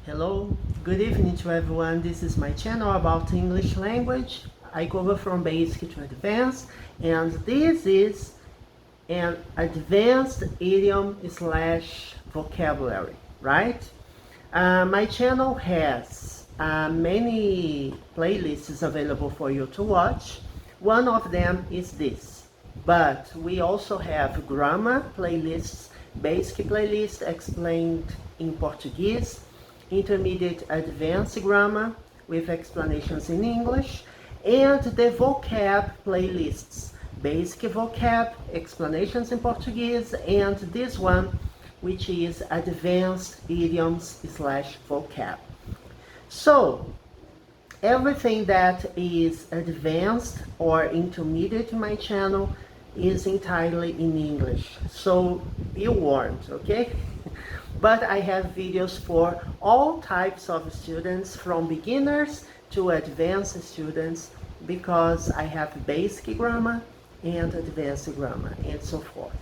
Hello, good evening to everyone. This is my channel about English language. I cover from basic to advanced, and this is an advanced idiom slash vocabulary, right? My channel has many playlists available for you to watch. One of them is this, but we also have grammar playlists, basic playlist explained in Portuguese, intermediate advanced grammar with explanations in English, and the vocab playlists, basic vocab, explanations in Portuguese, and this one, which is advanced idioms slash vocab. So everything that is advanced or intermediate in my channel is entirely in English, so be warned, okay? But I have videos for all types of students, from beginners to advanced students, because I have basic grammar and advanced grammar and so forth.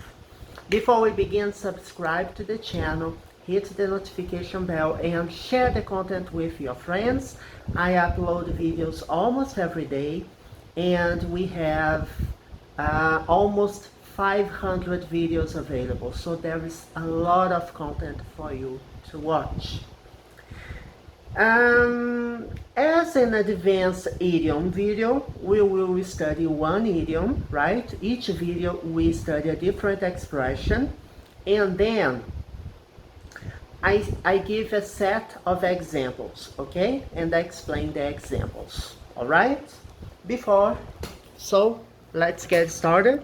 Before we begin, subscribe to the channel, hit the notification bell, and share the content with your friends. I upload videos almost every day, and we have almost 500 videos available, so there is a lot of content for you to watch. As an advanced idiom video, we will study one idiom, right? Each video we study a different expression, and then I give a set of examples, okay? And I explain the examples, all right? So let's get started.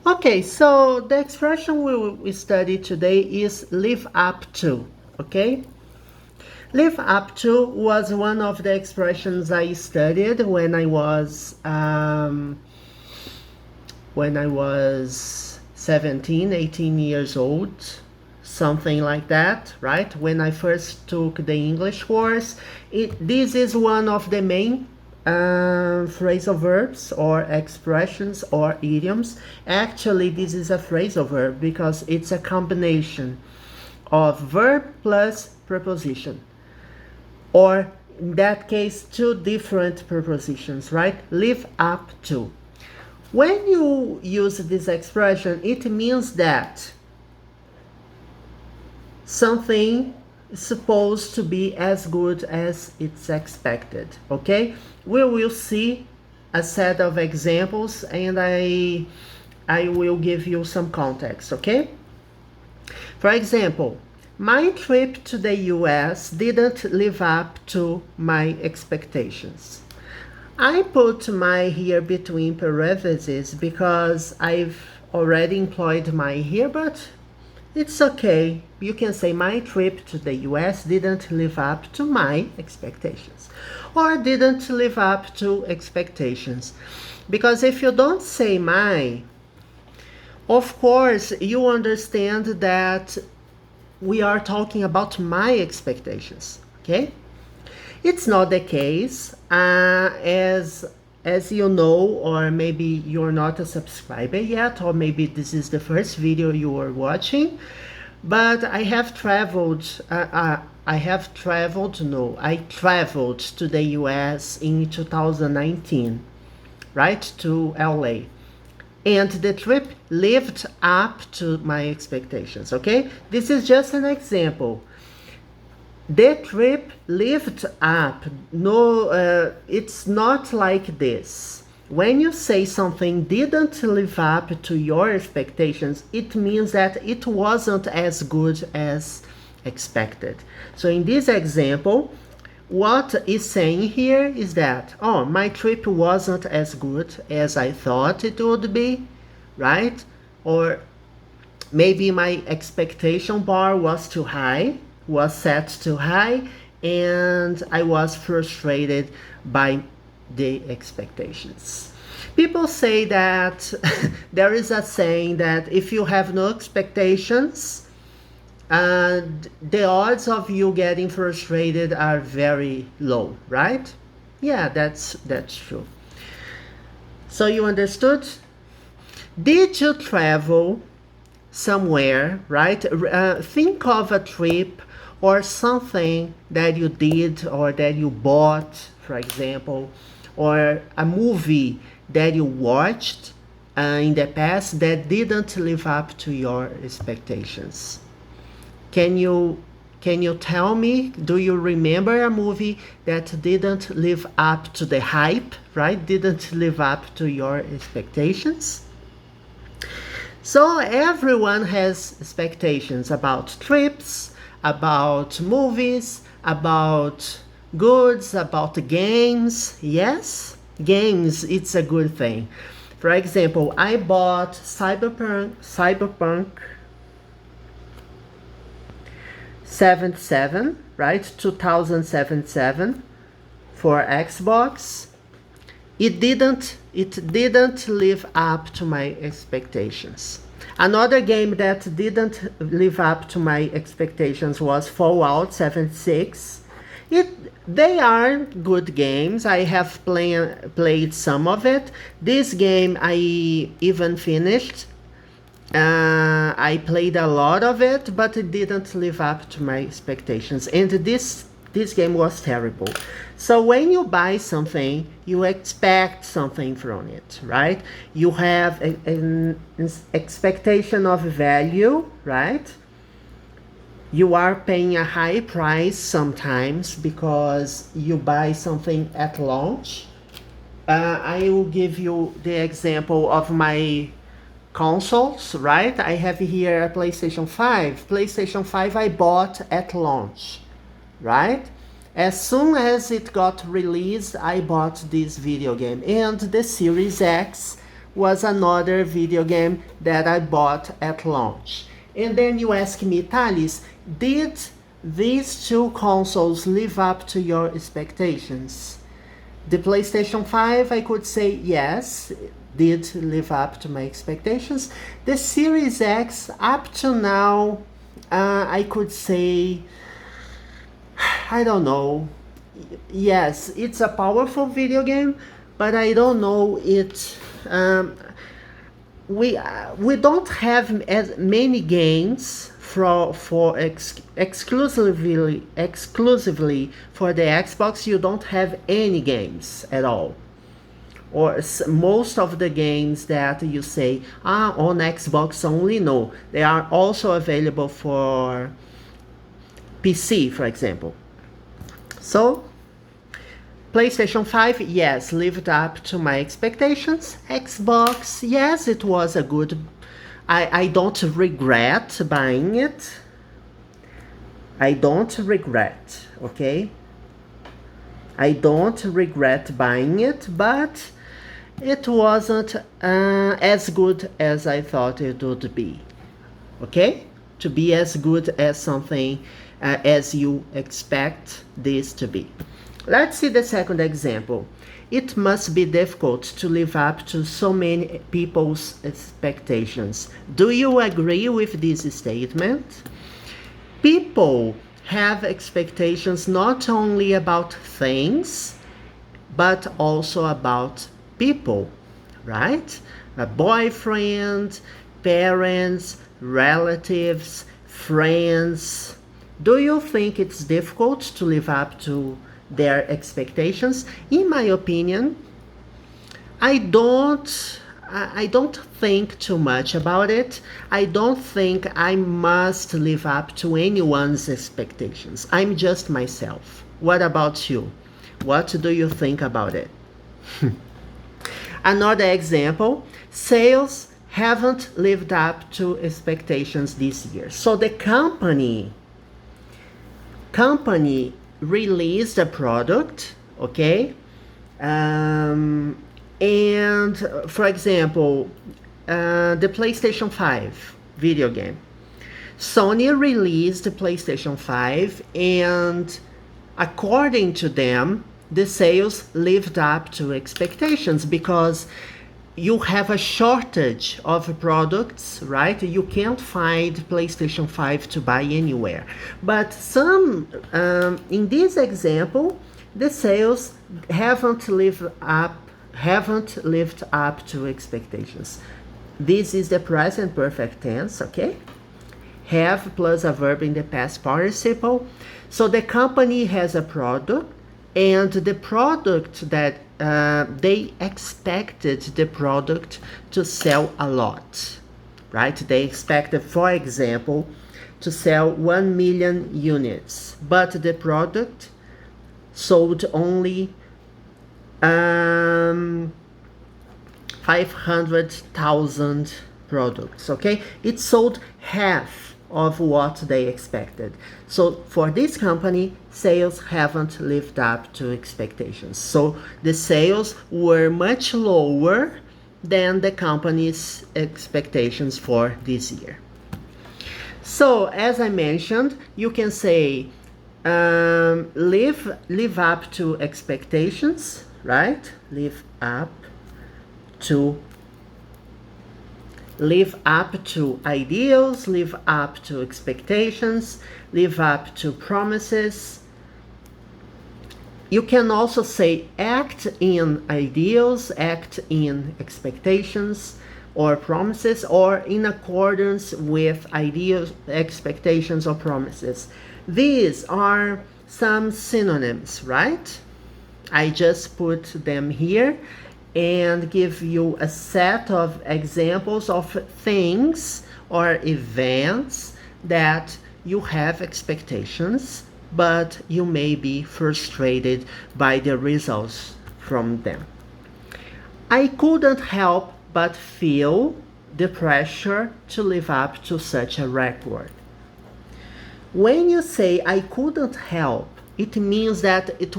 Okay, so the expression we will study today is live up to, okay? Live up to was one of the expressions I studied when I was 17, 18 years old, something like that, right? When I first took the English course, this is one of the main phrasal verbs or expressions or idioms. Actually, this is a phrasal verb because it's a combination of verb plus preposition, or in that case, two different prepositions, right? Live up to. When you use this expression, it means that something is supposed to be as good as it's expected, okay? We will see a set of examples, and I will give you some context, okay? For example, my trip to the US didn't live up to my expectations. I put my here between parentheses because I've already employed my here, but it's okay. You can say my trip to the US didn't live up to my expectations, or didn't live up to expectations. Because if you don't say my, of course, you understand that we are talking about my expectations, okay? It's not the case, as you know, or maybe you're not a subscriber yet, or maybe this is the first video you are watching, but I traveled to the US in 2019, right, to LA. And the trip lived up to my expectations, okay? This is just an example. The trip lived up. No, it's not like this. When you say something didn't live up to your expectations, it means that it wasn't as good as expected. So in this example, what is saying here is that, oh, my trip wasn't as good as I thought it would be, right? Or maybe my expectation bar was too high, was set too high, and I was frustrated by the expectations. People say that there is a saying that if you have no expectations, the odds of you getting frustrated are very low, right? Yeah, that's true. So you understood? Did you travel somewhere, right? Think of a trip or something that you did or that you bought, for example, or a movie that you watched in the past that didn't live up to your expectations. Can you tell me, do you remember a movie that didn't live up to the hype, right? Didn't live up to your expectations? So everyone has expectations about trips, about movies, about goods, about games. Yes, games, it's a good thing. For example, I bought Cyberpunk 77, right? 2077 for Xbox. It didn't live up to my expectations. Another game that didn't live up to my expectations was Fallout 76. They are good games. I have played some of it. This game I even finished. I played a lot of it, but it didn't live up to my expectations. And this game was terrible. So when you buy something, you expect something from it, right? You have an expectation of value, right? You are paying a high price sometimes because you buy something at launch. I will give you the example of my consoles, right? I have here a PlayStation 5. PlayStation 5 I bought at launch, right? As soon as it got released, I bought this video game. And the Series X was another video game that I bought at launch. And then you ask me, Thales, did these two consoles live up to your expectations? The PlayStation 5, I could say yes, did live up to my expectations. The Series X, up to now, I could say, I don't know. Yes, it's a powerful video game, but I don't know it. We don't have as many games exclusively for the Xbox. You don't have any games at all, or most of the games that you say on Xbox only. No, they are also available for PC, for example. So PlayStation 5, yes, lived up to my expectations. Xbox, yes, it was a good. I don't regret buying it. I don't regret, okay? I don't regret buying it, but it wasn't as good as I thought it would be, okay? To be as good as something as you expect this to be. Let's see the second example. It must be difficult to live up to so many people's expectations. Do you agree with this statement? People have expectations not only about things, but also about people, right? A boyfriend, parents, relatives, friends. Do you think it's difficult to live up to their expectations? In my opinion, I don't think too much about it. I don't think I must live up to anyone's expectations. I'm just myself. What about you? What do you think about it? Another example, sales haven't lived up to expectations this year. So the company released a product, okay? And for example, the PlayStation 5 video game. Sony released the PlayStation 5, and according to them, the sales lived up to expectations because you have a shortage of products, right? You can't find PlayStation 5 to buy anywhere. But in this example, the sales haven't lived up to expectations. This is the present perfect tense, okay? Have plus a verb in the past participle. So the company has a product, and the product that they expected the product to sell a lot, right? They expected, for example, to sell 1 million units, but the product sold only 500,000 products, okay? It sold half of what they expected. So for this company, sales haven't lived up to expectations. So the sales were much lower than the company's expectations for this year. So as I mentioned, you can say live up to expectations, right? Live up to ideals, live up to expectations, live up to promises. You can also say act in ideals, act in expectations or promises, or in accordance with ideals, expectations, or promises. These are some synonyms, right? I just put them here and give you a set of examples of things or events that you have expectations, but you may be frustrated by the results from them. I couldn't help but feel the pressure to live up to such a record. When you say I couldn't help, it means that it's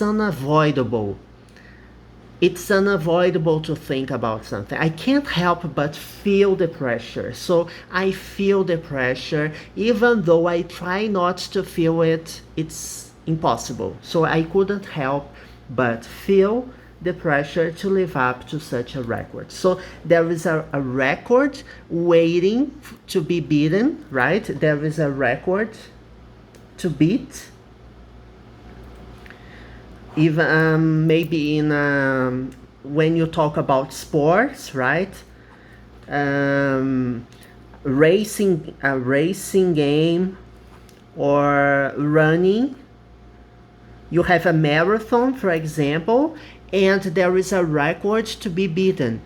unavoidable. It's unavoidable to think about something. I can't help but feel the pressure. So I feel the pressure, even though I try not to feel it, it's impossible. So I couldn't help but feel the pressure to live up to such a record. So there is a record waiting to be beaten, right? There is a record to beat. Even maybe in when you talk about sports, right? Racing, a racing game, or running. You have a marathon, for example, and there is a record to be beaten.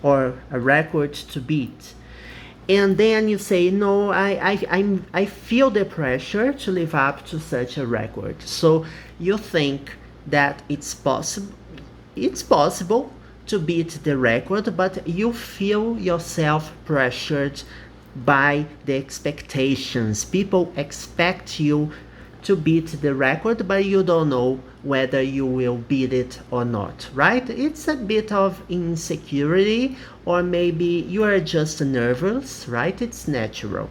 Or a record to beat. And then you say, no, I feel the pressure to live up to such a record. So you think that it's possible to beat the record, but you feel yourself pressured by the expectations. People expect you to beat the record, but you don't know whether you will beat it or not, right? It's a bit of insecurity, or maybe you are just nervous, right? It's natural.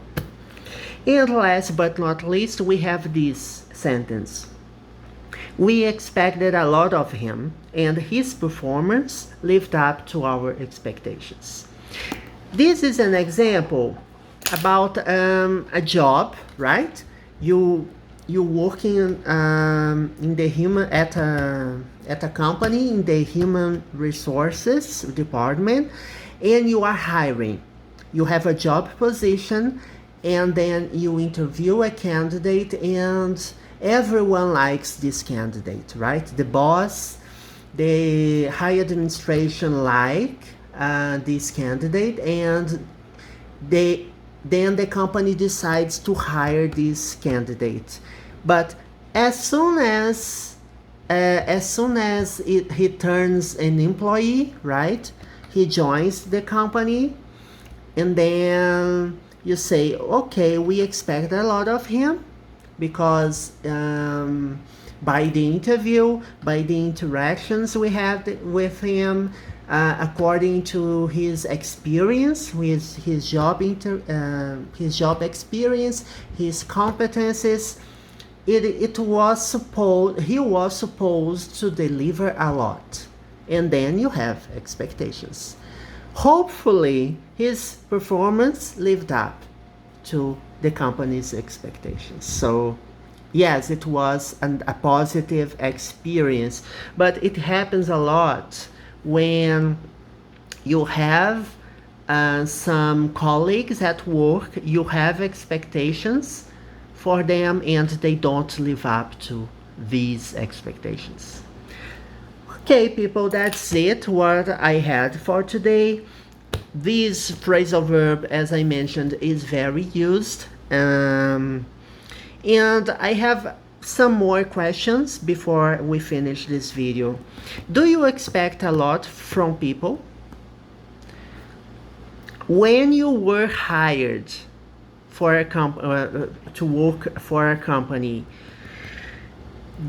And last but not least, we have this sentence. We expected a lot of him, and his performance lived up to our expectations. This is an example about a job, right? You working in the human at a company in the human resources department, and you are hiring. You have a job position, and then you interview a candidate, and everyone likes this candidate, right? The boss, the high administration like this candidate, and then the company decides to hire this candidate. But as soon as he turns an employee, right? He joins the company, and then you say, okay, we expect a lot of him, because by the interview, by the interactions we had with him, according to his experience, his job experience, his competences, he was supposed to deliver a lot, and then you have expectations. Hopefully, his performance lived up to the company's expectations. So yes, it was a positive experience, but it happens a lot when you have some colleagues at work, you have expectations for them and they don't live up to these expectations. Okay, people, that's it what I had for today. This phrasal verb, as I mentioned, is very used. And I have some more questions before we finish this video. Do you expect a lot from people? When you were hired for a to work for a company,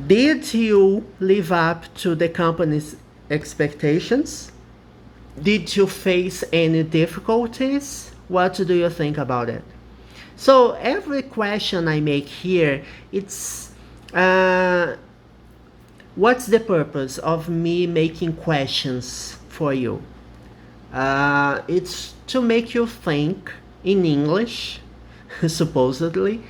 did you live up to the company's expectations? Did you face any difficulties? What do you think about it? So every question I make here, it's what's the purpose of me making questions for you? It's to make you think in English, supposedly,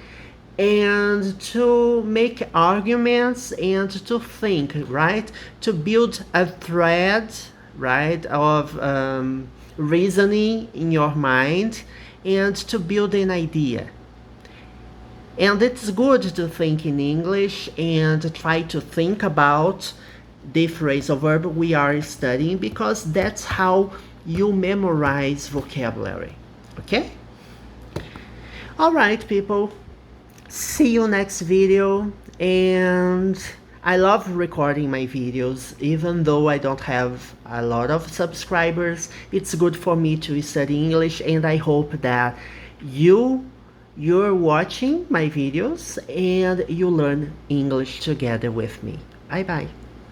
and to make arguments and to think, right? To build a thread, right, of reasoning in your mind and to build an idea. And it's good to think in English and try to think about the phrasal verb we are studying, because that's how you memorize vocabulary. Okay? All right, people. See you next video. And I love recording my videos, even though I don't have a lot of subscribers. It's good for me to study English, and I hope that you're watching my videos and you learn English together with me. Bye bye.